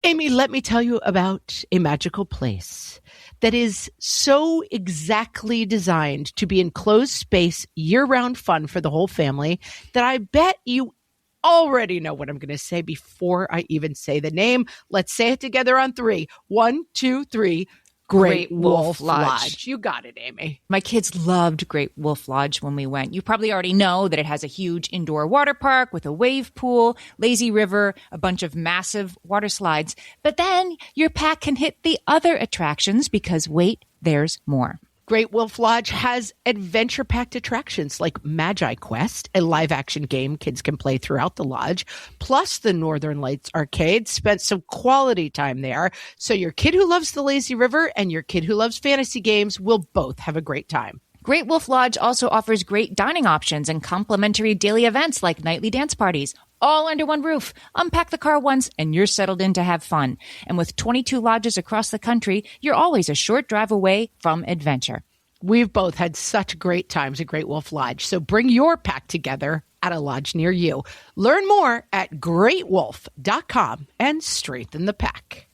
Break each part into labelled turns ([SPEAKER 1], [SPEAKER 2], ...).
[SPEAKER 1] Amy, let me tell you about a magical place that is so exactly designed to be enclosed space, year-round fun for the whole family that I bet you already know what I'm going to say before I even say the name. Let's say it together on three. 1, 2, 3. Great Wolf Lodge. You got it, Amy.
[SPEAKER 2] My kids loved Great Wolf Lodge when we went. You probably already know that it has a huge indoor water park with a wave pool, lazy river, a bunch of massive water slides. But then your pack can hit the other attractions because wait, there's more.
[SPEAKER 1] Great Wolf Lodge has adventure-packed attractions like Magi Quest, a live-action game kids can play throughout the lodge, plus the Northern Lights Arcade. Spent some quality time there, so your kid who loves the lazy river and your kid who loves fantasy games will both have a great time.
[SPEAKER 2] Great Wolf Lodge also offers great dining options and complimentary daily events like nightly dance parties, all under one roof. Unpack the car once and you're settled in to have fun. And with 22 lodges across the country, you're always a short drive away from adventure.
[SPEAKER 1] We've both had such great times at Great Wolf Lodge, so bring your pack together at a lodge near you. Learn more at greatwolf.com and strengthen the pack.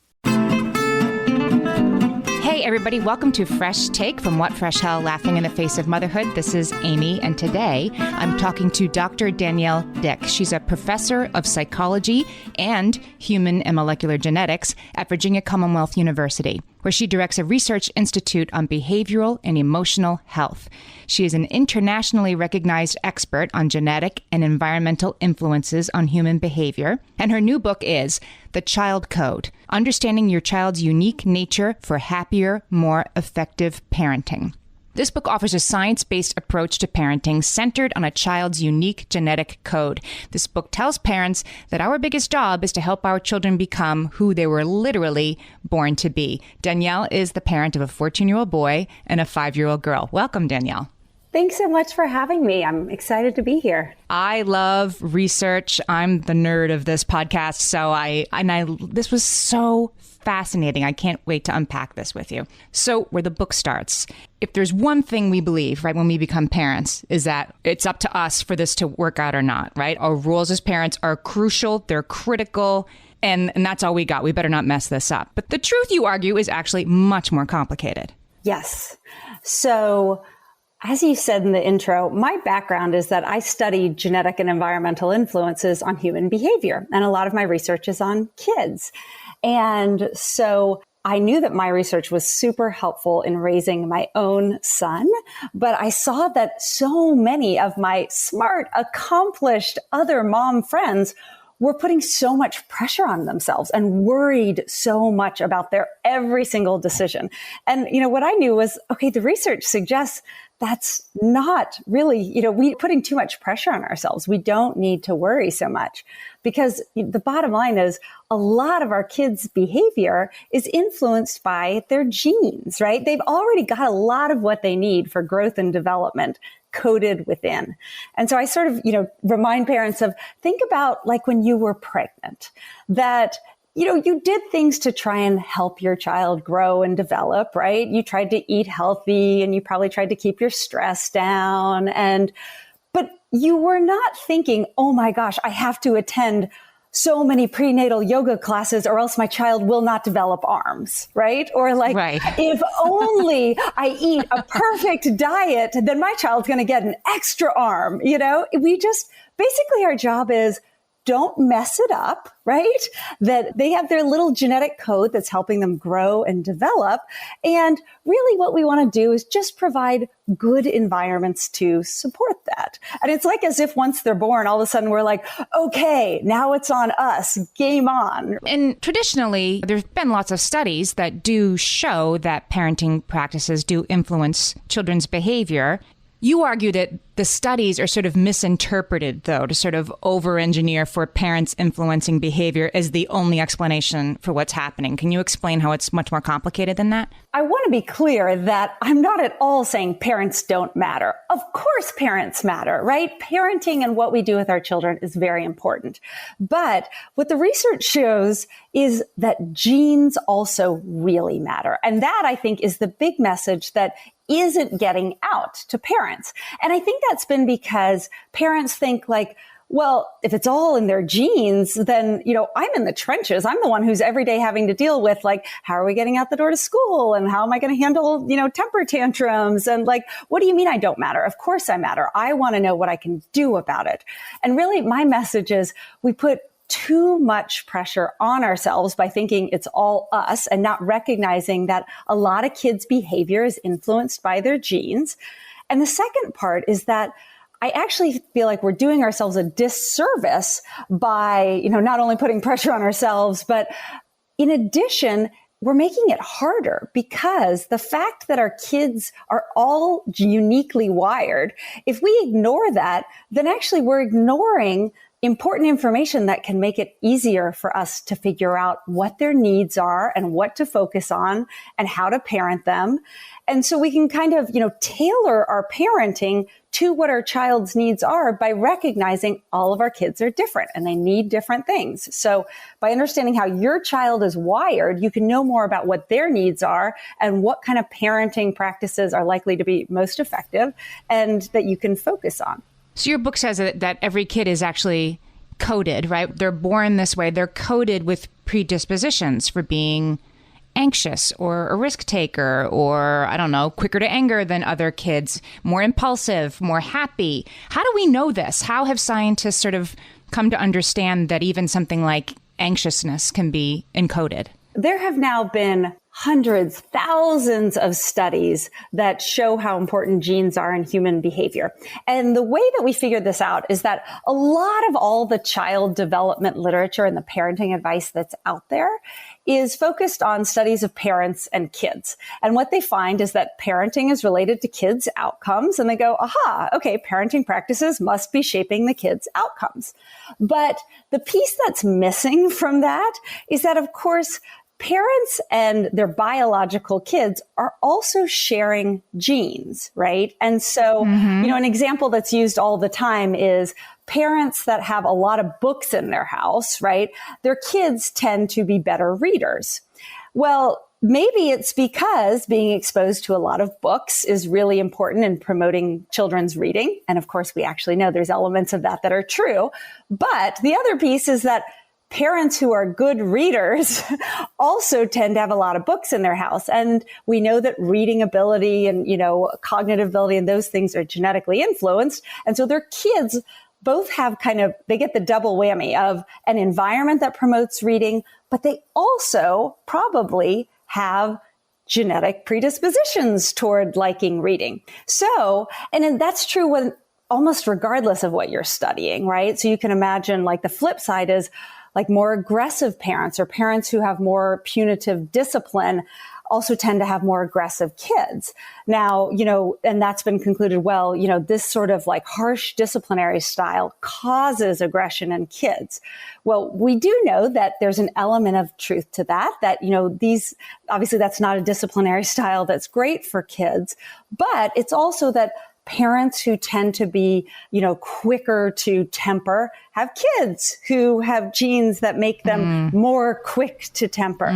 [SPEAKER 2] Hey everybody, welcome to Fresh Take from What Fresh Hell, Laughing in the Face of Motherhood. This is Amy, and today I'm talking to Dr. Danielle Dick. She's a professor of psychology and human and molecular genetics at Virginia Commonwealth University, where she directs a research institute on behavioral and emotional health. She is an internationally recognized expert on genetic and environmental influences on human behavior, and her new book is The Child Code: Understanding Your Child's Unique Nature for Happier, More Effective Parenting. This book offers a science-based approach to parenting centered on a child's unique genetic code. This book tells parents that our biggest job is to help our children become who they were literally born to be. Danielle is the parent of a 14-year-old boy and a 5-year-old girl. Welcome, Danielle.
[SPEAKER 3] Thanks so much for having me. I'm excited to be here.
[SPEAKER 2] I love research. I'm the nerd of this podcast, so this was so fascinating. I can't wait to unpack this with you. So where the book starts, if there's one thing we believe, right, when we become parents, is that it's up to us for this to work out or not, right? Our roles as parents are crucial. They're critical. And that's all we got. We better not mess this up. But the truth, you argue, is actually much more complicated.
[SPEAKER 3] Yes. So as you said in the intro, my background is that I studied genetic and environmental influences on human behavior. And a lot of my research is on kids. And so I knew that my research was super helpful in raising my own son, but I saw that so many of my smart, accomplished other mom friends were putting so much pressure on themselves and worried so much about their every single decision. And, what I knew was, okay, the research suggests that's not really, we're putting too much pressure on ourselves. We don't need to worry so much, because the bottom line is a lot of our kids' behavior is influenced by their genes, right? They've already got a lot of what they need for growth and development coded within. And so I sort of, remind parents of, think about like when you were pregnant, that you did things to try and help your child grow and develop, right? You tried to eat healthy and you probably tried to keep your stress down. But you were not thinking, oh my gosh, I have to attend so many prenatal yoga classes or else my child will not develop arms, right? Or like, right. If only I eat a perfect diet, then my child's going to get an extra arm. We just, basically our job is, don't mess it up, right? That they have their little genetic code that's helping them grow and develop. And really what we want to do is just provide good environments to support that. And it's like as if once they're born, all of a sudden we're like, okay, now it's on us, game on.
[SPEAKER 2] And traditionally, there's been lots of studies that do show that parenting practices do influence children's behavior. You argue that the studies are sort of misinterpreted, though, to sort of over-engineer for parents influencing behavior as the only explanation for what's happening. Can you explain how it's much more complicated than that?
[SPEAKER 3] I want to be clear that I'm not at all saying parents don't matter. Of course parents matter, right? Parenting and what we do with our children is very important. But what the research shows is that genes also really matter. And that, I think, is the big message that isn't getting out to parents. And I think that's been because parents think like, Well, if it's all in their genes, then, I'm in the trenches. I'm the one who's every day having to deal with like, how are we getting out the door to school? And how am I going to handle, temper tantrums? And like, what do you mean I don't matter? Of course I matter. I want to know what I can do about it. And really my message is we put too much pressure on ourselves by thinking it's all us and not recognizing that a lot of kids' behavior is influenced by their genes. And the second part is that I actually feel like we're doing ourselves a disservice by, not only putting pressure on ourselves, but in addition, we're making it harder because the fact that our kids are all uniquely wired, if we ignore that, then actually we're ignoring important information that can make it easier for us to figure out what their needs are and what to focus on and how to parent them. And so we can kind of, tailor our parenting to what our child's needs are by recognizing all of our kids are different and they need different things. So by understanding how your child is wired, you can know more about what their needs are and what kind of parenting practices are likely to be most effective and that you can focus on.
[SPEAKER 2] So your book says that every kid is actually coded, right? They're born this way. They're coded with predispositions for being anxious or a risk taker or, I don't know, quicker to anger than other kids, more impulsive, more happy. How do we know this? How have scientists sort of come to understand that even something like anxiousness can be encoded?
[SPEAKER 3] There have now been hundreds, thousands of studies that show how important genes are in human behavior. And the way that we figured this out is that a lot of all the child development literature and the parenting advice that's out there is focused on studies of parents and kids. And what they find is that parenting is related to kids' outcomes. And they go, aha, okay, parenting practices must be shaping the kids' outcomes. But the piece that's missing from that is that, of course, parents and their biological kids are also sharing genes, right? And so, an example that's used all the time is parents that have a lot of books in their house, right? Their kids tend to be better readers. Well, maybe it's because being exposed to a lot of books is really important in promoting children's reading. And of course, we actually know there's elements of that are true. But the other piece is that parents who are good readers also tend to have a lot of books in their house. And we know that reading ability and, cognitive ability and those things are genetically influenced. And so their kids both have they get the double whammy of an environment that promotes reading, but they also probably have genetic predispositions toward liking reading. So, and that's true when almost regardless of what you're studying, right? So you can imagine like the flip side is like more aggressive parents or parents who have more punitive discipline also tend to have more aggressive kids. Now, and that's been concluded, this sort of like harsh disciplinary style causes aggression in kids. Well, we do know that there's an element of truth to that, obviously that's not a disciplinary style that's great for kids, but it's also that parents who tend to be, quicker to temper have kids who have genes that make them more quick to temper.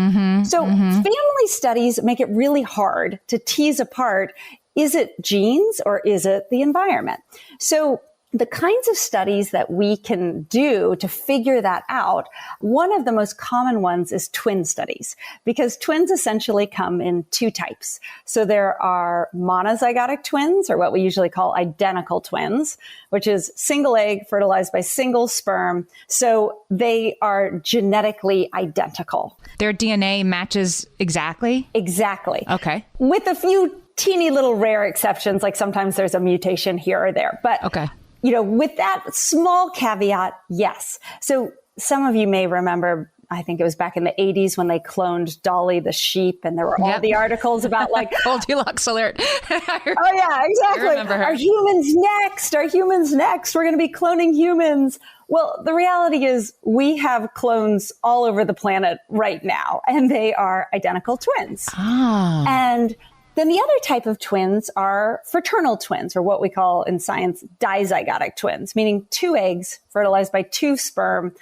[SPEAKER 3] So family studies make it really hard to tease apart, is it genes or is it the environment? So the kinds of studies that we can do to figure that out, one of the most common ones is twin studies, because twins essentially come in two types. So there are monozygotic twins, or what we usually call identical twins, which is single egg fertilized by single sperm. So they are genetically identical.
[SPEAKER 2] Their DNA matches exactly?
[SPEAKER 3] Exactly.
[SPEAKER 2] Okay.
[SPEAKER 3] With a few teeny little rare exceptions, like sometimes there's a mutation here or there. But
[SPEAKER 2] okay.
[SPEAKER 3] With that small caveat, yes. So some of you may remember, I think it was back in the 80s when they cloned Dolly the sheep, and there were all the articles about like
[SPEAKER 2] Goldilocks alert.
[SPEAKER 3] Oh yeah, exactly. Are humans next? Are humans next? We're going to be cloning humans. Well, the reality is we have clones all over the planet right now, and they are identical twins. And then the other type of twins are fraternal twins, or what we call in science dizygotic twins, meaning two eggs fertilized by two sperm.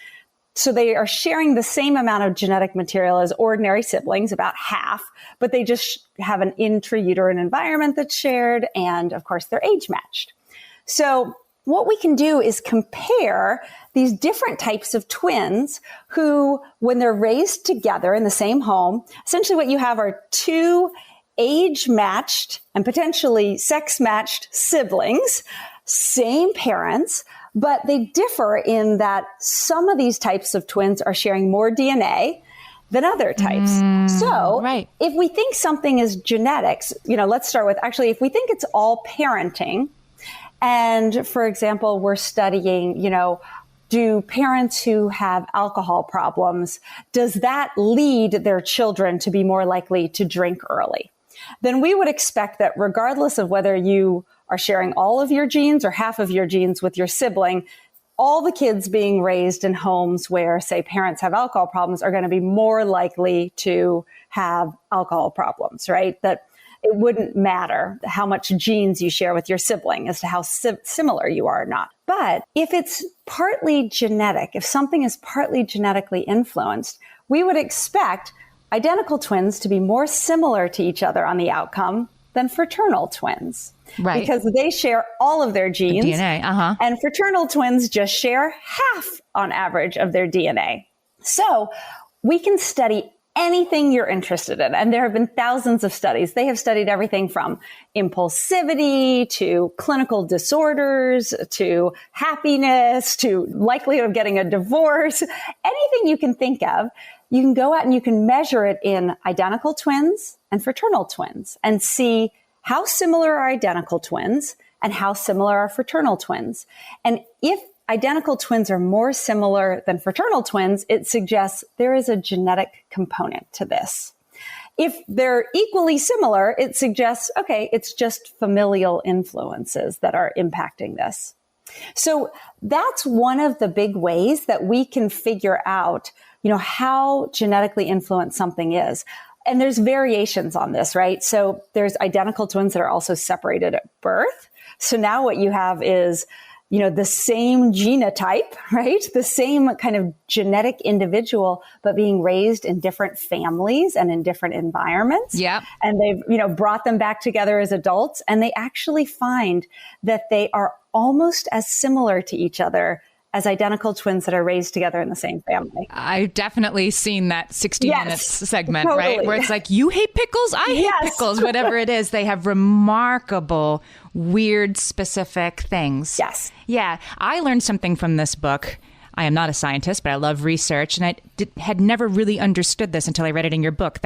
[SPEAKER 3] So they are sharing the same amount of genetic material as ordinary siblings, about half, but they just have an intrauterine environment that's shared. And of course, they're age matched. So what we can do is compare these different types of twins who, when they're raised together in the same home, essentially what you have are two age-matched and potentially sex-matched siblings, same parents, but they differ in that some of these types of twins are sharing more DNA than other types. So if we think something is genetics, let's start with actually, if we think it's all parenting, and for example, we're studying, do parents who have alcohol problems, does that lead their children to be more likely to drink early? Then we would expect that regardless of whether you are sharing all of your genes or half of your genes with your sibling, all the kids being raised in homes where, say, parents have alcohol problems are going to be more likely to have alcohol problems, right? That it wouldn't matter how much genes you share with your sibling as to how similar you are or not. But if it's partly genetic, if something is partly genetically influenced, we would expect identical twins to be more similar to each other on the outcome than fraternal twins. Right. Because they share all of their genes. The DNA, and fraternal twins just share half on average of their DNA. So we can study anything you're interested in. And there have been thousands of studies. They have studied everything from impulsivity to clinical disorders to happiness to likelihood of getting a divorce. Anything you can think of, you can go out and you can measure it in identical twins and fraternal twins and see how similar are identical twins and how similar are fraternal twins. And if identical twins are more similar than fraternal twins, it suggests there is a genetic component to this. If they're equally similar, it suggests, okay, it's just familial influences that are impacting this. So that's one of the big ways that we can figure out, how genetically influenced something is. And there's variations on this, right? So there's identical twins that are also separated at birth. So now what you have is, the same genotype, right? The same kind of genetic individual, but being raised in different families and in different environments. Yep. And they've, brought them back together as adults, and they actually find that they are almost as similar to each other as identical twins that are raised together in the same family.
[SPEAKER 2] I've definitely seen that 60 Minutes segment, totally. Right? Where it's like, you hate pickles, I hate pickles, whatever it is. They have remarkable, weird, specific things. Yes. Yeah. I learned something from this book. I am not a scientist, but I love research. And I had never really understood this until I read it in your book.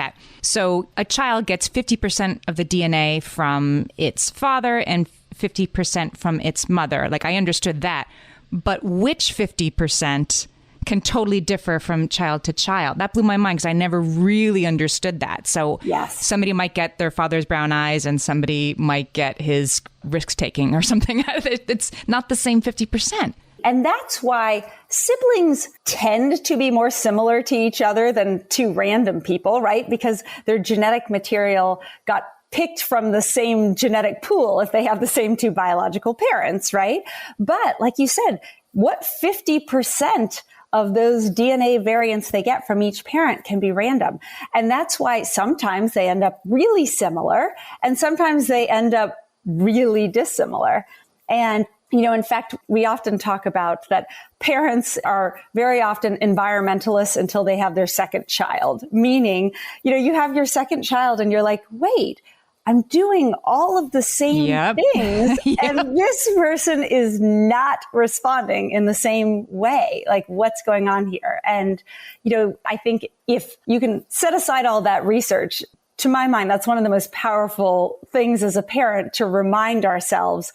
[SPEAKER 2] So a child gets 50% of the DNA from its father and 50% from its mother. Like, I understood that. But which 50% can totally differ from child to child? That blew my mind because I never really understood that. So somebody might get their father's brown eyes and somebody might get his risk-taking or something. It's not the same 50%.
[SPEAKER 3] And that's why siblings tend to be more similar to each other than two random people, right? Because their genetic material got picked from the same genetic pool if they have the same two biological parents, right? But like you said, what 50% of those DNA variants they get from each parent can be random. And that's why sometimes they end up really similar and sometimes they end up really dissimilar. And in fact, we often talk about that parents are very often environmentalists until they have their second child, meaning, you have your second child and you're like, wait, I'm doing all of the same things and this person is not responding in the same way. Like, what's going on here? And, I think if you can set aside all that research, to my mind, that's one of the most powerful things as a parent to remind ourselves,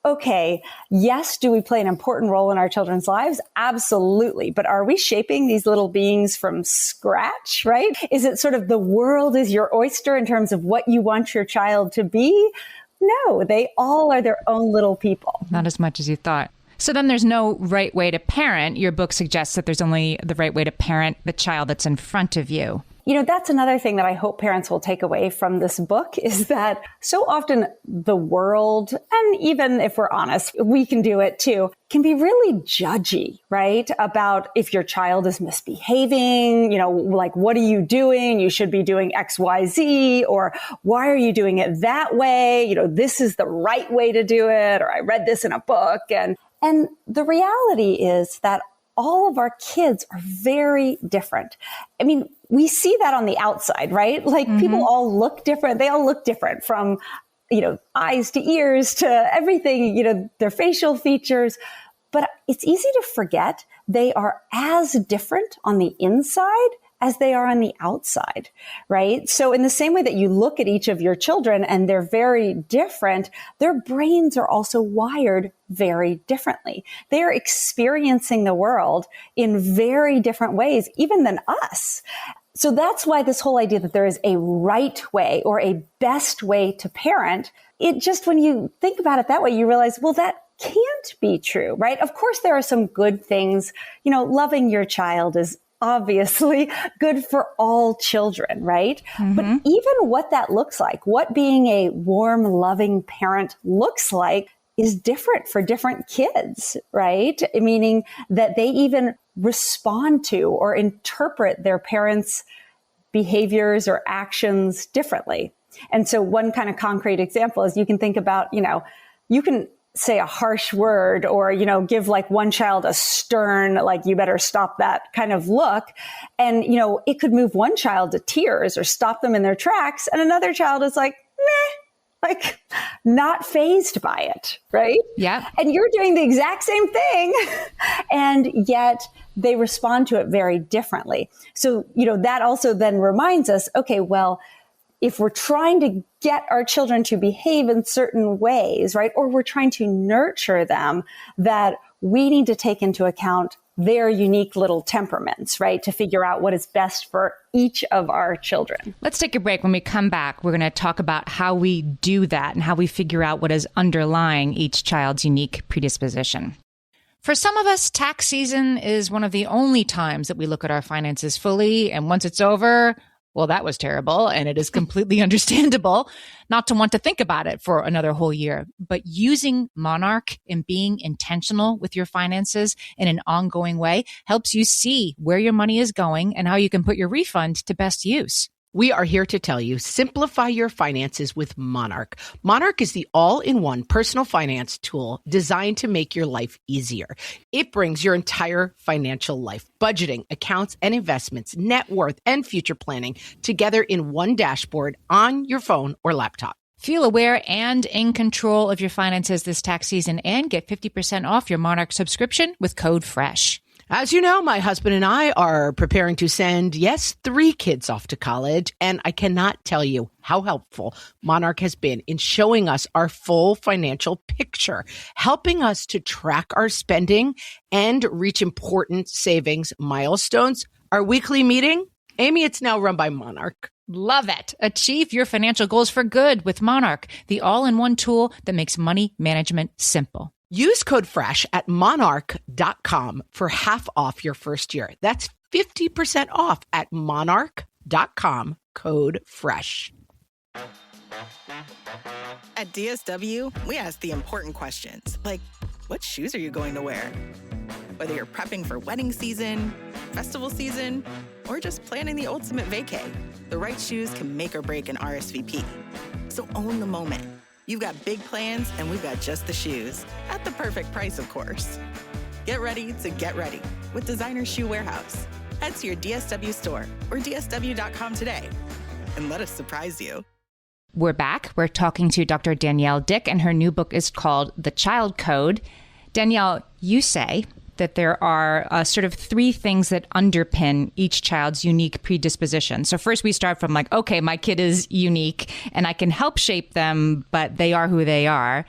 [SPEAKER 3] okay, yes, do we play an important role in our children's lives? Absolutely. But are we shaping these little beings from scratch, right? Is it sort of the world is your oyster in terms of what you want your child to be? No, they all are their own little people.
[SPEAKER 2] Not as much as you thought. So then there's no right way to parent. Your book suggests that there's only the right way to parent the child that's in front of you.
[SPEAKER 3] That's another thing that I hope parents will take away from this book is that so often the world, and even if we're honest, we can do it too, can be really judgy, right? About if your child is misbehaving, like, what are you doing? You should be doing X, Y, Z, or why are you doing it that way? This is the right way to do it, or I read this in a book. And And the reality is that all of our kids are very different. I mean, we see that on the outside, right? Like people all look different. They all look different from, eyes to ears to everything, their facial features. But it's easy to forget they are as different on the inside as they are on the outside, right? So in the same way that you look at each of your children and they're very different, their brains are also wired very differently. They're experiencing the world in very different ways, even than us. So that's why this whole idea that there is a right way or a best way to parent, it just, when you think about it that way, you realize, well, that can't be true, right? Of course, there are some good things. Loving your child is obviously good for all children, right? But even what that looks like, what being a warm, loving parent looks like, is different for different kids, right? Meaning that they even respond to or interpret their parents' behaviors or actions differently. And so one kind of concrete example is you can think about, you can say a harsh word or, give like one child a stern, like you better stop that kind of look. And, it could move one child to tears or stop them in their tracks. And another child is like, meh, like not fazed by it. Right.
[SPEAKER 2] Yeah.
[SPEAKER 3] And you're doing the exact same thing. And yet they respond to it very differently. So, that also then reminds us, okay, well, if we're trying to get our children to behave in certain ways, right, or we're trying to nurture them, that we need to take into account their unique little temperaments, right, to figure out what is best for each of our children.
[SPEAKER 2] Let's take a break. When we come back, we're going to talk about how we do that and how we figure out what is underlying each child's unique predisposition. For some of us, tax season is one of the only times that we look at our finances fully. And once it's over, well, that was terrible. And it is completely understandable not to want to think about it for another whole year. But using Monarch and being intentional with your finances in an ongoing way helps you see where your money is going and how you can put your refund to best use.
[SPEAKER 1] We are here to tell you, simplify your finances with Monarch. Monarch is the all-in-one personal finance tool designed to make your life easier. It brings your entire financial life, budgeting, accounts and investments, net worth, and future planning together in one dashboard on your phone or laptop.
[SPEAKER 2] Feel aware and in control of your finances this tax season and get 50% off your Monarch subscription with code FRESH.
[SPEAKER 1] As you know, my husband and I are preparing to send, 3 kids off to college, and I cannot tell you how helpful Monarch has been in showing us our full financial picture, helping us to track our spending and reach important savings milestones. Our weekly meeting, Amy, it's now run by Monarch.
[SPEAKER 2] Love it. Achieve your financial goals for good with Monarch, the all-in-one tool that makes money management simple.
[SPEAKER 1] Use code FRESH at monarch.com for half off your first year. That's 50% off at monarch.com, code FRESH.
[SPEAKER 4] At DSW, we ask the important questions, like, what shoes are you going to wear? Whether you're prepping for wedding season, festival season, or just planning the ultimate vacay, the right shoes can make or break an RSVP. So own the moment. You've got big plans, and we've got just the shoes. At the perfect price, of course. Get ready to get ready with Designer Shoe Warehouse. Head to your DSW store or DSW.com today and let us surprise you.
[SPEAKER 2] We're back. We're talking to Dr. Danielle Dick, and her new book is called The Child Code. Danielle, you say that there are sort of 3 things that underpin each child's unique predisposition. So first we start from like, okay, my kid is unique and I can help shape them, but they are who they are.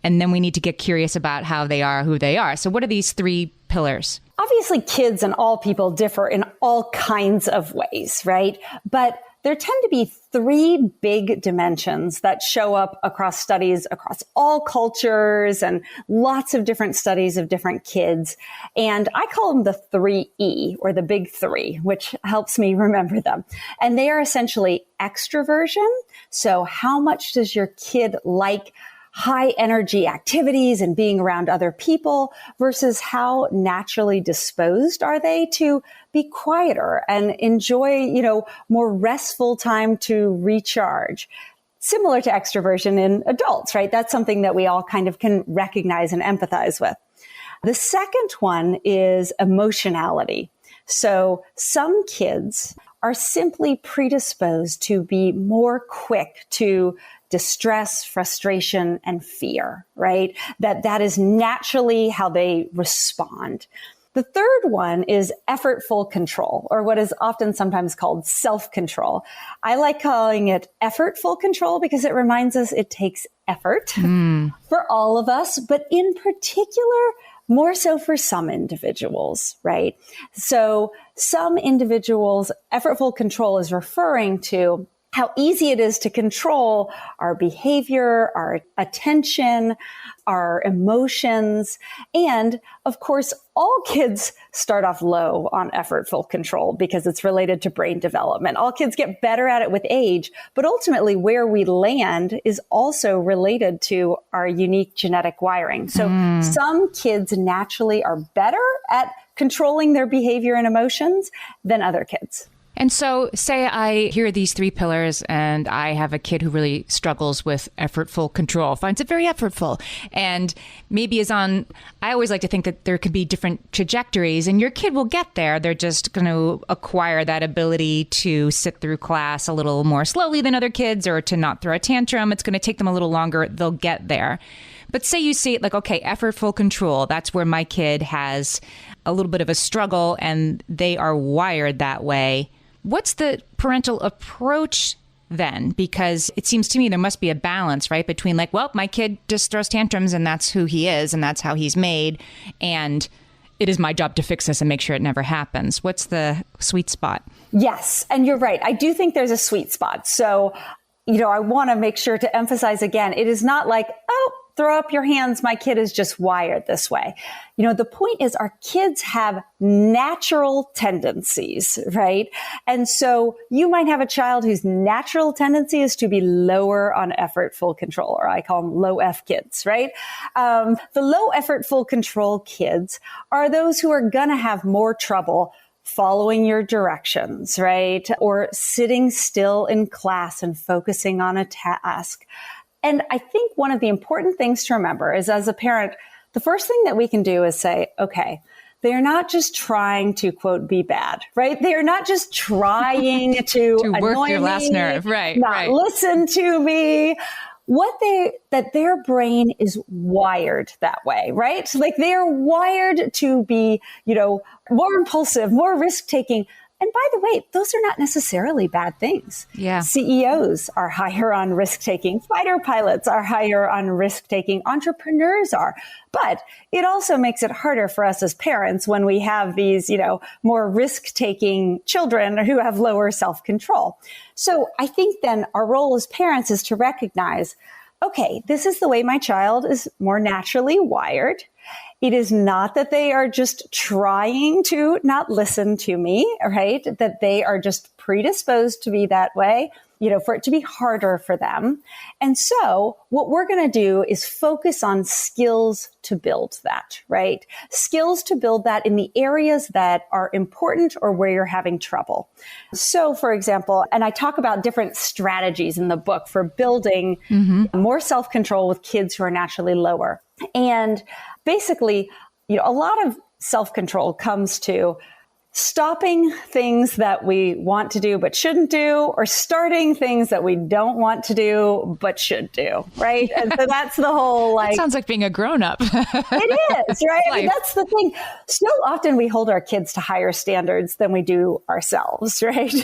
[SPEAKER 2] And then we need to get curious about how they are who they are. So what are these 3 pillars?
[SPEAKER 3] Obviously, kids and all people differ in all kinds of ways, right? But there tend to be 3 big dimensions that show up across studies across all cultures and lots of different studies of different kids. And I call them the 3E, or the big 3, which helps me remember them. And they are essentially extroversion. So how much does your kid like high energy activities and being around other people versus how naturally disposed are they to be quieter and enjoy, more restful time to recharge. Similar to extroversion in adults, right? That's something that we all kind of can recognize and empathize with. The second one is emotionality. So some kids are simply predisposed to be more quick to distress, frustration, and fear, right? That is naturally how they respond. The third one is effortful control, or what is often sometimes called self-control. I like calling it effortful control because it reminds us it takes effort for all of us, but in particular, more so for some individuals, right? So some individuals, effortful control is referring to how easy it is to control our behavior, our attention, our emotions. And of course, all kids start off low on effortful control because it's related to brain development. All kids get better at it with age, but ultimately where we land is also related to our unique genetic wiring. So some kids naturally are better at controlling their behavior and emotions than other kids.
[SPEAKER 2] And so say I hear these three pillars and I have a kid who really struggles with effortful control, finds it very effortful, and maybe is on, I always like to think that there could be different trajectories and your kid will get there. They're just going to acquire that ability to sit through class a little more slowly than other kids or to not throw a tantrum. It's going to take them a little longer. They'll get there. But say you see it like, okay, effortful control, that's where my kid has a little bit of a struggle and they are wired that way. What's the parental approach then? Because it seems to me there must be a balance, right? Between like, well, my kid just throws tantrums and that's who he is and that's how he's made. And it is my job to fix this and make sure it never happens. What's the sweet spot?
[SPEAKER 3] Yes. And you're right. I do think there's a sweet spot. So, I want to make sure to emphasize again, it is not like, oh, throw up your hands. My kid is just wired this way. The point is our kids have natural tendencies, right? And so you might have a child whose natural tendency is to be lower on effortful control, or I call them low F kids, right? The low effortful control kids are those who are going to have more trouble following your directions, right? Or sitting still in class and focusing on a task. And I think one of the important things to remember is as a parent, the first thing that we can do is say, okay, they're not just trying to, quote, be bad, right? They are not just trying to
[SPEAKER 2] work your last nerve, right?
[SPEAKER 3] Not listen to me. That their brain is wired that way, right? Like they are wired to be, more impulsive, more risk-taking. And by the way, those are not necessarily bad things.
[SPEAKER 2] Yeah.
[SPEAKER 3] CEOs are higher on risk-taking. Fighter pilots are higher on risk-taking. Entrepreneurs are. But it also makes it harder for us as parents when we have these, more risk-taking children who have lower self-control. So I think then our role as parents is to recognize, okay, this is the way my child is more naturally wired. It is not that they are just trying to not listen to me, right? That they are just predisposed to be that way, for it to be harder for them. And so what we're going to do is focus on skills to build that, right? Skills to build that in the areas that are important or where you're having trouble. So for example, and I talk about different strategies in the book for building more self-control with kids who are naturally lower. And basically, a lot of self-control comes to stopping things that we want to do but shouldn't do, or starting things that we don't want to do but should do, right? And so that's the whole
[SPEAKER 2] That sounds like being a grown-up.
[SPEAKER 3] It is, right? I mean, that's the thing. So often we hold our kids to higher standards than we do ourselves, right?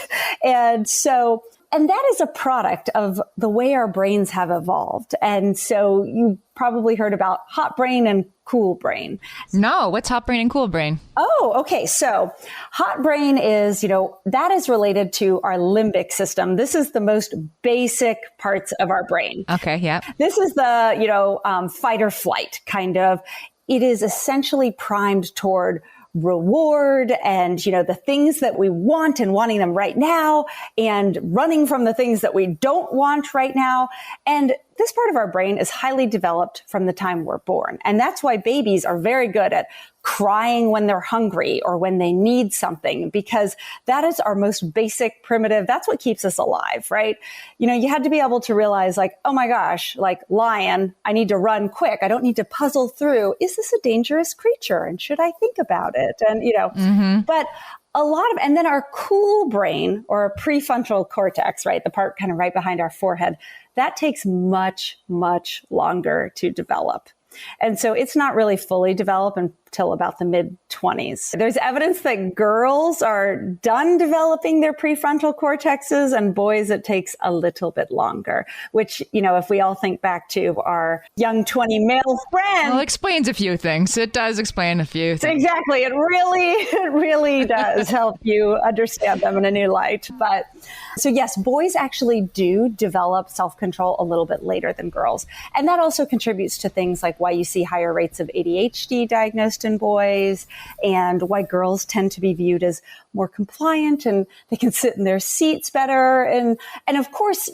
[SPEAKER 3] And that is a product of the way our brains have evolved. And so you probably heard about hot brain and cool brain.
[SPEAKER 2] No, what's hot brain and cool brain?
[SPEAKER 3] Oh, okay. So hot brain is, that is related to our limbic system. This is the most basic parts of our brain.
[SPEAKER 2] Okay, yeah.
[SPEAKER 3] This is the, fight or flight kind of. It is essentially primed toward reward and, the things that we want and wanting them right now, and running from the things that we don't want right now. And this part of our brain is highly developed from the time we're born. And that's why babies are very good at crying when they're hungry or when they need something, because that is our most basic primitive. That's what keeps us alive, right? You had to be able to realize like, oh my gosh, like lion, I need to run quick. I don't need to puzzle through. Is this a dangerous creature? And should I think about it? And, but and then our cool brain or our prefrontal cortex, right? The part kind of right behind our forehead, that takes much, much longer to develop. And so it's not really fully developed until about the mid-20s. There's evidence that girls are done developing their prefrontal cortexes, and boys, it takes a little bit longer, which, if we all think back to our young 20 male friends.
[SPEAKER 2] Well, it explains a few things. It does explain a few things.
[SPEAKER 3] Exactly. It really does help you understand them in a new light. But so yes, boys actually do develop self-control a little bit later than girls. And that also contributes to things like why you see higher rates of ADHD diagnosed in boys, and why girls tend to be viewed as more compliant and they can sit in their seats better. And of course,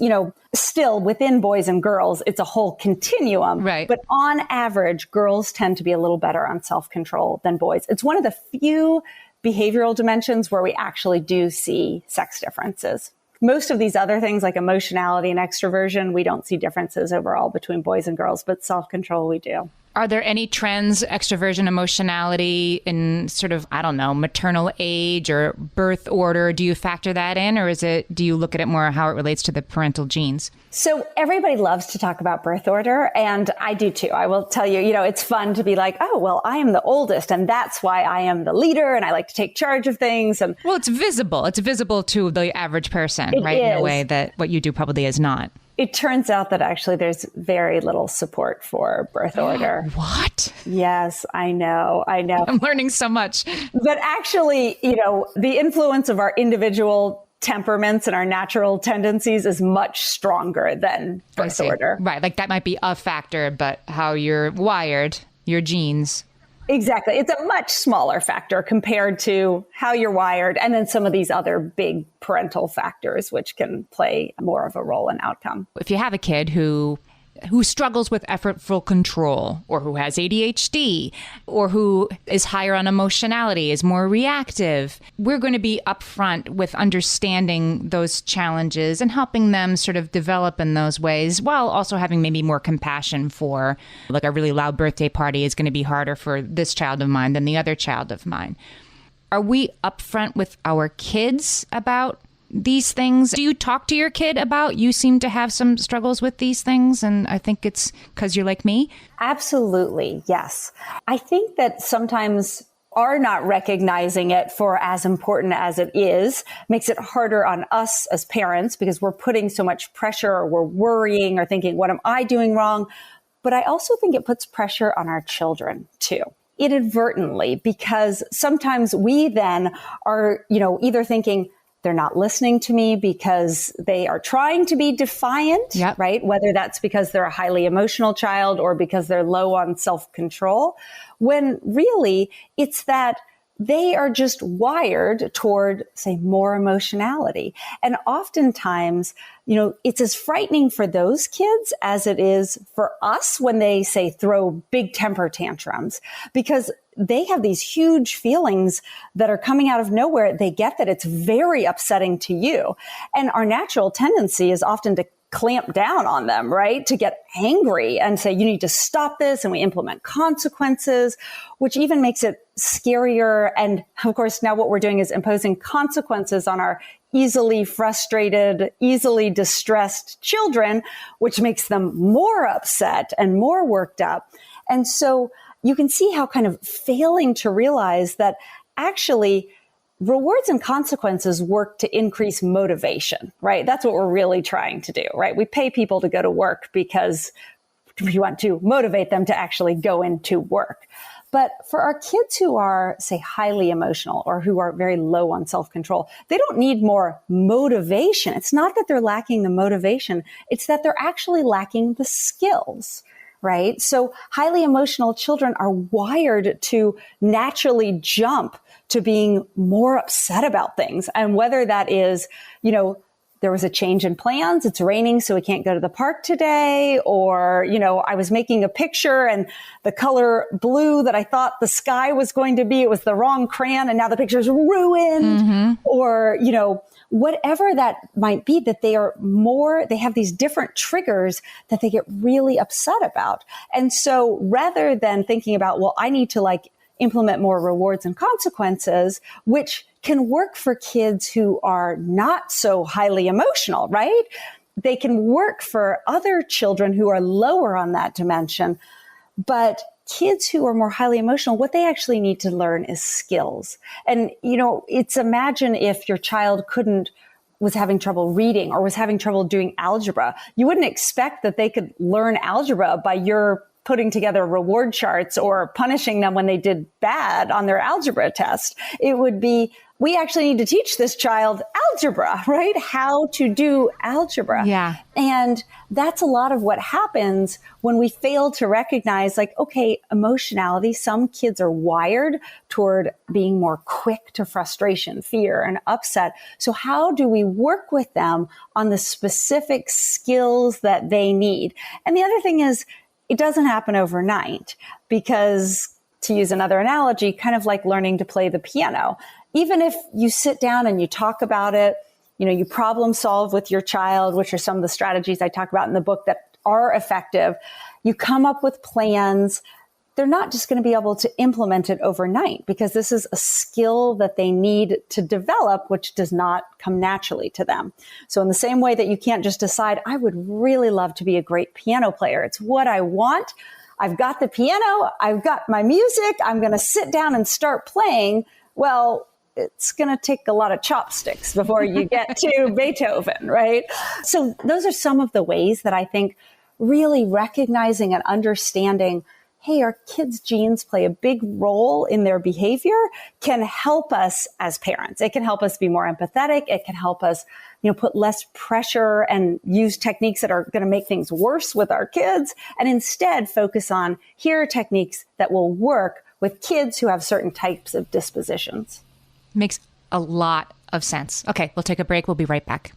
[SPEAKER 3] still within boys and girls, it's a whole continuum.
[SPEAKER 2] Right.
[SPEAKER 3] But on average, girls tend to be a little better on self-control than boys. It's one of the few behavioral dimensions where we actually do see sex differences. Most of these other things like emotionality and extroversion, we don't see differences overall between boys and girls, but self-control we do.
[SPEAKER 2] Are there any trends, extroversion, emotionality in sort of, maternal age or birth order? Do you factor that in, or do you look at it more how it relates to the parental genes?
[SPEAKER 3] So everybody loves to talk about birth order, and I do too. I will tell you, it's fun to be like, oh, well, I am the oldest, and that's why I am the leader, and I like to take charge of things. And
[SPEAKER 2] well, it's visible. It's visible to the average person, right? In a way that what you do probably is not.
[SPEAKER 3] It turns out that actually there's very little support for birth order.
[SPEAKER 2] What?
[SPEAKER 3] Yes, I know.
[SPEAKER 2] I'm learning so much.
[SPEAKER 3] But actually, the influence of our individual temperaments and our natural tendencies is much stronger than birth order.
[SPEAKER 2] Right. Like that might be a factor, but how you're wired, your genes.
[SPEAKER 3] Exactly. It's a much smaller factor compared to how you're wired, and then some of these other big parental factors, which can play more of a role in outcome.
[SPEAKER 2] If you have a kid who struggles with effortful control, or who has ADHD, or who is higher on emotionality, is more reactive, we're going to be upfront with understanding those challenges and helping them sort of develop in those ways, while also having maybe more compassion for, like, a really loud birthday party is going to be harder for this child of mine than the other child of mine. Are we upfront with our kids about these things? Do you talk to your kid about, you seem to have some struggles with these things, and I think it's because you're like me?
[SPEAKER 3] Absolutely, yes. I think that sometimes are not recognizing it for as important as it is makes it harder on us as parents, because we're putting so much pressure, or we're worrying or thinking, what am I doing wrong? But I also think it puts pressure on our children too, inadvertently, because sometimes we then are, either thinking, they're not listening to me because they are trying to be defiant,
[SPEAKER 2] yep.
[SPEAKER 3] Right? Whether that's because they're a highly emotional child or because they're low on self-control, when really it's that they are just wired toward, say, more emotionality. And oftentimes, it's as frightening for those kids as it is for us when they, say, throw big temper tantrums, because they have these huge feelings that are coming out of nowhere. They get that it's very upsetting to you. And our natural tendency is often to clamp down on them, right? To get angry and say, you need to stop this. And we implement consequences, which even makes it scarier. And of course, now what we're doing is imposing consequences on our easily frustrated, easily distressed children, which makes them more upset and more worked up. And so you can see how kind of failing to realize that actually rewards and consequences work to increase motivation, right? That's what we're really trying to do, right? We pay people to go to work because we want to motivate them to actually go into work. But for our kids who are, say, highly emotional or who are very low on self-control, they don't need more motivation. It's not that they're lacking the motivation. It's that they're actually lacking the skills. Right? So highly emotional children are wired to naturally jump to being more upset about things. And whether that is, they're there was a change in plans. It's raining, so we can't go to the park today. Or, I was making a picture and the color blue that I thought the sky was going to be, it was the wrong crayon and now the picture's ruined. Mm-hmm. Or, whatever that might be, that they have these different triggers that they get really upset about. And so rather than thinking about, well, I need to implement more rewards and consequences, which can work for kids who are not so highly emotional, right? They can work for other children who are lower on that dimension. But kids who are more highly emotional, what they actually need to learn is skills. And, imagine if your child was having trouble reading or was having trouble doing algebra. You wouldn't expect that they could learn algebra by your putting together reward charts or punishing them when they did bad on their algebra test. It would be, we actually need to teach this child algebra, right? How to do algebra.
[SPEAKER 2] Yeah.
[SPEAKER 3] And that's a lot of what happens when we fail to recognize, okay, emotionality, some kids are wired toward being more quick to frustration, fear, and upset. So how do we work with them on the specific skills that they need? And the other thing is, it doesn't happen overnight because, to use another analogy, kind of like learning to play the piano. Even if you sit down and you talk about it, you problem solve with your child, which are some of the strategies I talk about in the book that are effective. You come up with plans. They're not just going to be able to implement it overnight because this is a skill that they need to develop, which does not come naturally to them. So in the same way that you can't just decide, I would really love to be a great piano player. It's what I want. I've got the piano. I've got my music. I'm going to sit down and start playing. Well, it's going to take a lot of chopsticks before you get to Beethoven, right? So those are some of the ways that I think really recognizing and understanding, hey, our kids' genes play a big role in their behavior, can help us as parents. It can help us be more empathetic. It can help us, put less pressure and use techniques that are going to make things worse with our kids, and instead focus on, here are techniques that will work with kids who have certain types of dispositions.
[SPEAKER 2] Makes a lot of sense. Okay, we'll take a break. We'll be right back.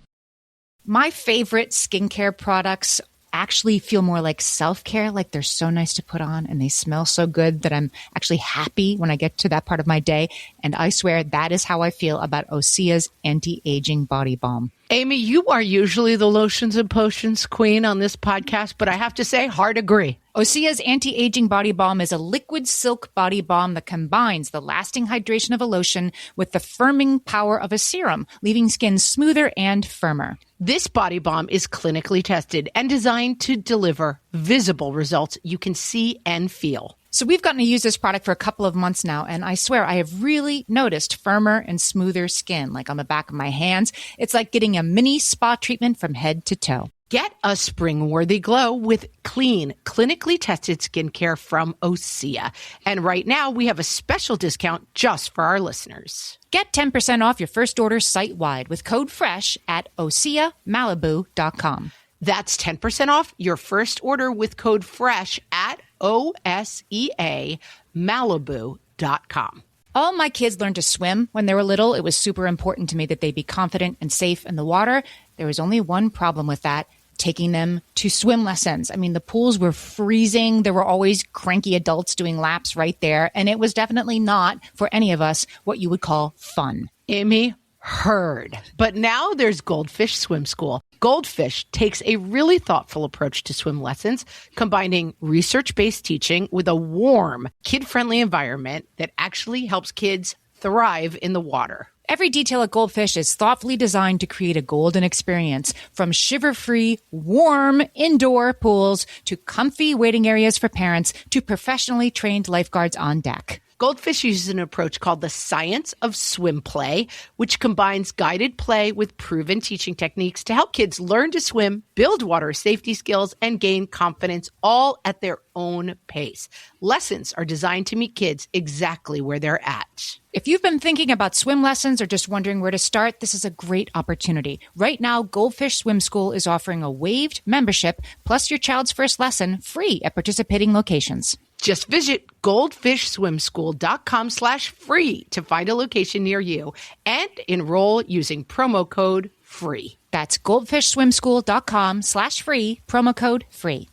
[SPEAKER 2] My favorite skincare products actually feel more like self-care, like they're so nice to put on and they smell so good that I'm actually happy when I get to that part of my day. And I swear that is how I feel about Osea's anti-aging body balm.
[SPEAKER 1] Amy, you are usually the lotions and potions queen on this podcast, but I have to say, hard agree.
[SPEAKER 2] Osea's anti-aging body balm is a liquid silk body balm that combines the lasting hydration of a lotion with the firming power of a serum, leaving skin smoother and firmer.
[SPEAKER 1] This body balm is clinically tested and designed to deliver visible results you can see and feel.
[SPEAKER 2] So we've gotten to use this product for a couple of months now, and I swear I have really noticed firmer and smoother skin, like on the back of my hands. It's like getting a mini spa treatment from head to toe.
[SPEAKER 1] Get a spring-worthy glow with clean, clinically tested skincare from Osea. And right now, we have a special discount just for our listeners.
[SPEAKER 2] Get 10% off your first order site-wide with code FRESH at OseaMalibu.com.
[SPEAKER 1] That's 10% off your first order with code FRESH at OSEAMalibu.com.
[SPEAKER 2] All my kids learned to swim when they were little. It was super important to me that they be confident and safe in the water. There was only one problem with that: taking them to swim lessons. I mean, the pools were freezing. There were always cranky adults doing laps right there. And it was definitely not, for any of us, what you would call fun.
[SPEAKER 1] Amy, heard. But now there's Goldfish Swim School. Goldfish takes a really thoughtful approach to swim lessons, combining research-based teaching with a warm, kid-friendly environment that actually helps kids thrive in the water.
[SPEAKER 2] Every detail at Goldfish is thoughtfully designed to create a golden experience, from shiver-free, warm indoor pools to comfy waiting areas for parents to professionally trained lifeguards on deck.
[SPEAKER 1] Goldfish uses an approach called the science of swim play, which combines guided play with proven teaching techniques to help kids learn to swim, build water safety skills, and gain confidence, all at their own pace. Lessons are designed to meet kids exactly where they're at.
[SPEAKER 2] If you've been thinking about swim lessons or just wondering where to start, this is a great opportunity. Right now, Goldfish Swim School is offering a waived membership plus your child's first lesson free at participating locations.
[SPEAKER 1] Just visit goldfishswimschool.com/free to find a location near you and enroll using promo code FREE.
[SPEAKER 2] That's goldfishswimschool.com/free, promo code free.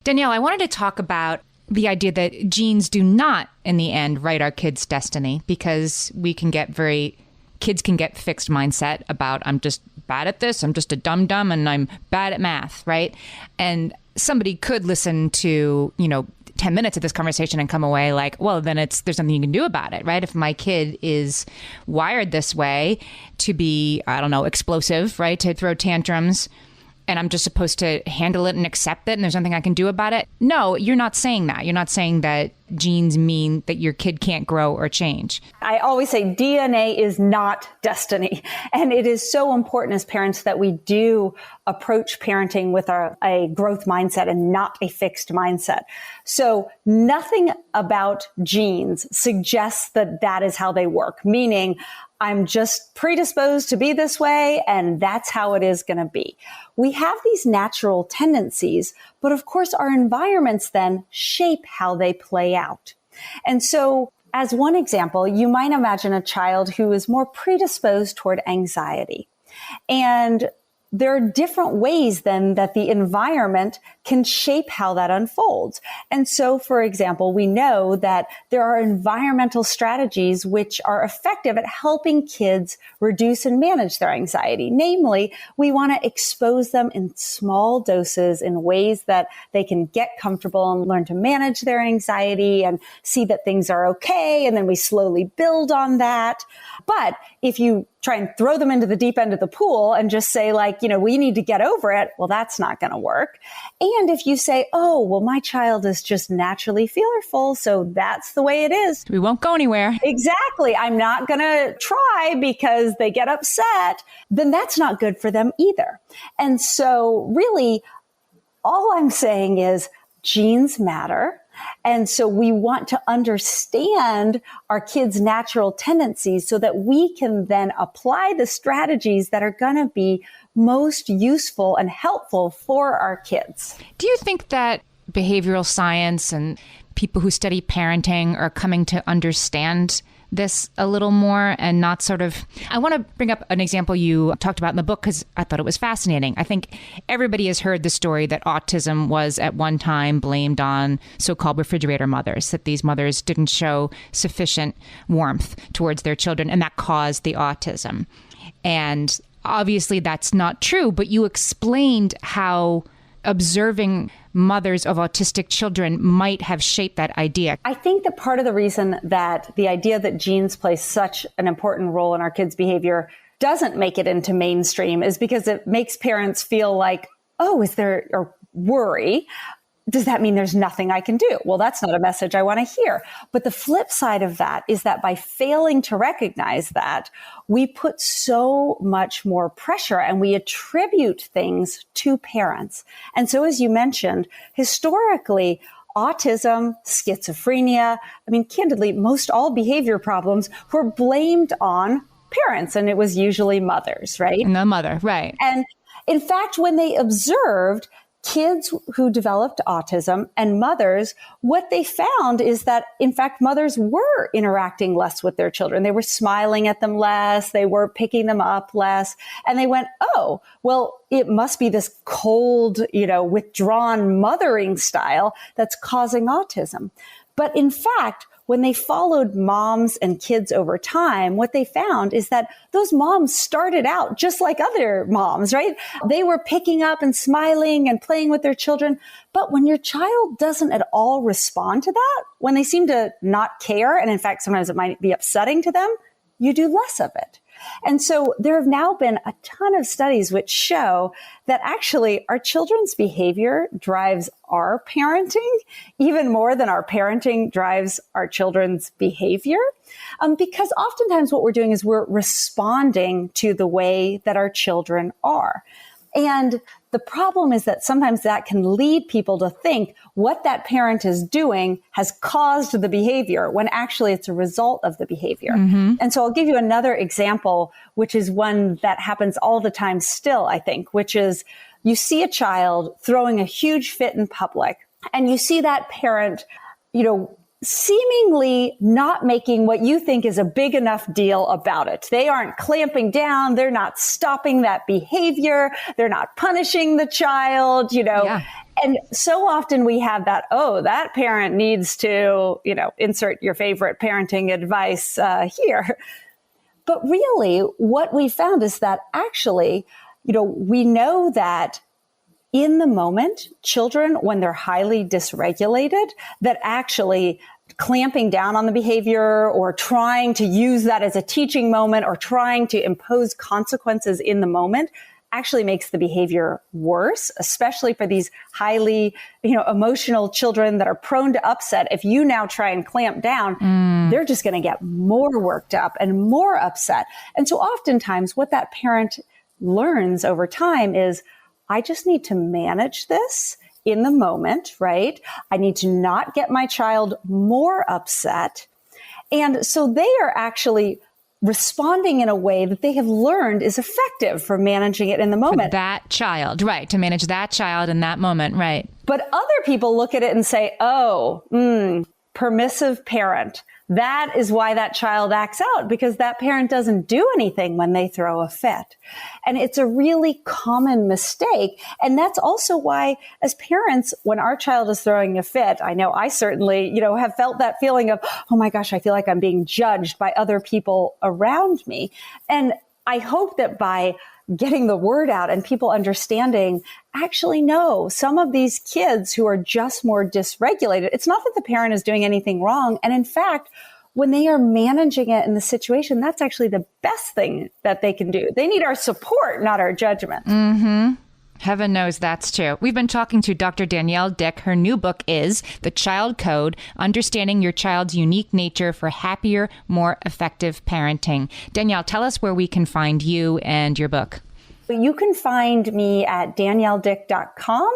[SPEAKER 2] Danielle, I wanted to talk about the idea that genes do not, in the end, write our kids' destiny, because kids can get fixed mindset about, I'm just bad at this, I'm just a dum-dum, and I'm bad at math, right? And somebody could listen to, 10 minutes of this conversation and come away like, well, then there's something you can do about it, right? If my kid is wired this way to be, explosive, right? To throw tantrums, and I'm just supposed to handle it and accept it, and there's nothing I can do about it. No, you're not saying that. You're not saying that genes mean that your kid can't grow or change.
[SPEAKER 3] I always say DNA is not destiny. And it is so important as parents that we do approach parenting with a growth mindset and not a fixed mindset. So nothing about genes suggests that that is how they work, meaning I'm just predisposed to be this way, and that's how it is going to be. We have these natural tendencies, but of course our environments then shape how they play out. And so, as one example, you might imagine a child who is more predisposed toward anxiety. And there are different ways then that the environment can shape how that unfolds. And so, for example, we know that there are environmental strategies which are effective at helping kids reduce and manage their anxiety. Namely, we want to expose them in small doses in ways that they can get comfortable and learn to manage their anxiety and see that things are okay. And then we slowly build on that. But if you try and throw them into the deep end of the pool and just say we need to get over it, well, that's not going to work. And if you say, oh, well, my child is just naturally fearful, so that's the way it is,
[SPEAKER 2] we won't go anywhere.
[SPEAKER 3] Exactly. I'm not going to try because they get upset, then that's not good for them either. And so really, all I'm saying is genes matter. And so we want to understand our kids' natural tendencies so that we can then apply the strategies that are going to be most useful and helpful for our kids.
[SPEAKER 2] Do you think that behavioral science and people who study parenting are coming to understand this a little more and not sort of... I want to bring up an example you talked about in the book because I thought it was fascinating. I think everybody has heard the story that autism was at one time blamed on so-called refrigerator mothers, that these mothers didn't show sufficient warmth towards their children, and that caused the autism. And obviously that's not true, but you explained how observing mothers of autistic children might have shaped that idea.
[SPEAKER 3] I think that part of the reason that the idea that genes play such an important role in our kids' behavior doesn't make it into mainstream is because it makes parents feel like, oh, is there a worry? Does that mean there's nothing I can do? Well, that's not a message I want to hear. But the flip side of that is that by failing to recognize that, we put so much more pressure and we attribute things to parents. And so, as you mentioned, historically, autism, schizophrenia, candidly, most all behavior problems were blamed on parents, and it was usually mothers, right?
[SPEAKER 2] And the mother, right.
[SPEAKER 3] And in fact, when they observed kids who developed autism and mothers, what they found is that, in fact, mothers were interacting less with their children. They were smiling at them less. They were picking them up less. And they went, oh, well, it must be this cold, withdrawn mothering style that's causing autism. But in fact, when they followed moms and kids over time, what they found is that those moms started out just like other moms, right? They were picking up and smiling and playing with their children. But when your child doesn't at all respond to that, when they seem to not care, and in fact, sometimes it might be upsetting to them, you do less of it. And so there have now been a ton of studies which show that actually our children's behavior drives our parenting even more than our parenting drives our children's behavior. Because oftentimes what we're doing is we're responding to the way that our children are. And the problem is that sometimes that can lead people to think what that parent is doing has caused the behavior when actually it's a result of the behavior. Mm-hmm. And so I'll give you another example, which is one that happens all the time still, I think, which is you see a child throwing a huge fit in public and you see that parent, seemingly not making what you think is a big enough deal about it. They aren't clamping down. They're not stopping that behavior. They're not punishing the child,
[SPEAKER 2] Yeah.
[SPEAKER 3] And so often we have that, that parent needs to, insert your favorite parenting advice here. But really what we found is that actually, we know that in the moment, children, when they're highly dysregulated, that actually clamping down on the behavior or trying to use that as a teaching moment or trying to impose consequences in the moment actually makes the behavior worse, especially for these highly, emotional children that are prone to upset. If you now try and clamp down, they're just going to get more worked up and more upset. And so oftentimes what that parent learns over time is, I just need to manage this in the moment, right? I need to not get my child more upset. And so they are actually responding in a way that they have learned is effective for managing it in the moment.
[SPEAKER 2] For that child, right. To manage that child in that moment, right.
[SPEAKER 3] But other people look at it and say, permissive parent. That is why that child acts out, because that parent doesn't do anything when they throw a fit. And it's a really common mistake. And that's also why, as parents, when our child is throwing a fit, I know I certainly, have felt that feeling of, oh my gosh, I feel like I'm being judged by other people around me. And I hope that by getting the word out and people understanding, actually, no, some of these kids who are just more dysregulated, it's not that the parent is doing anything wrong. And in fact, when they are managing it in the situation, that's actually the best thing that they can do. They need our support, not our judgment.
[SPEAKER 2] Mm-hmm. Heaven knows that's true. We've been talking to Dr. Danielle Dick. Her new book is The Child Code, Understanding Your Child's Unique Nature for Happier, More Effective Parenting. Danielle, tell us where we can find you and your book.
[SPEAKER 3] You can find me at danielledick.com.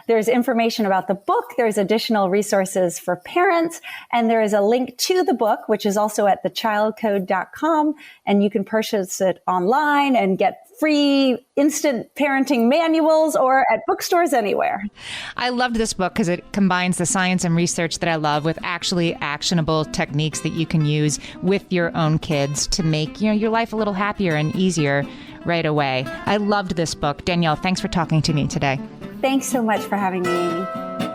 [SPEAKER 3] There's information about the book. There's additional resources for parents. And there is a link to the book, which is also at thechildcode.com. And you can purchase it online and get free instant parenting manuals or at bookstores anywhere.
[SPEAKER 2] I loved this book because it combines the science and research that I love with actually actionable techniques that you can use with your own kids to make, your life a little happier and easier right away. I loved this book. Danielle, thanks for talking to me today.
[SPEAKER 3] Thanks so much for having me, Amy.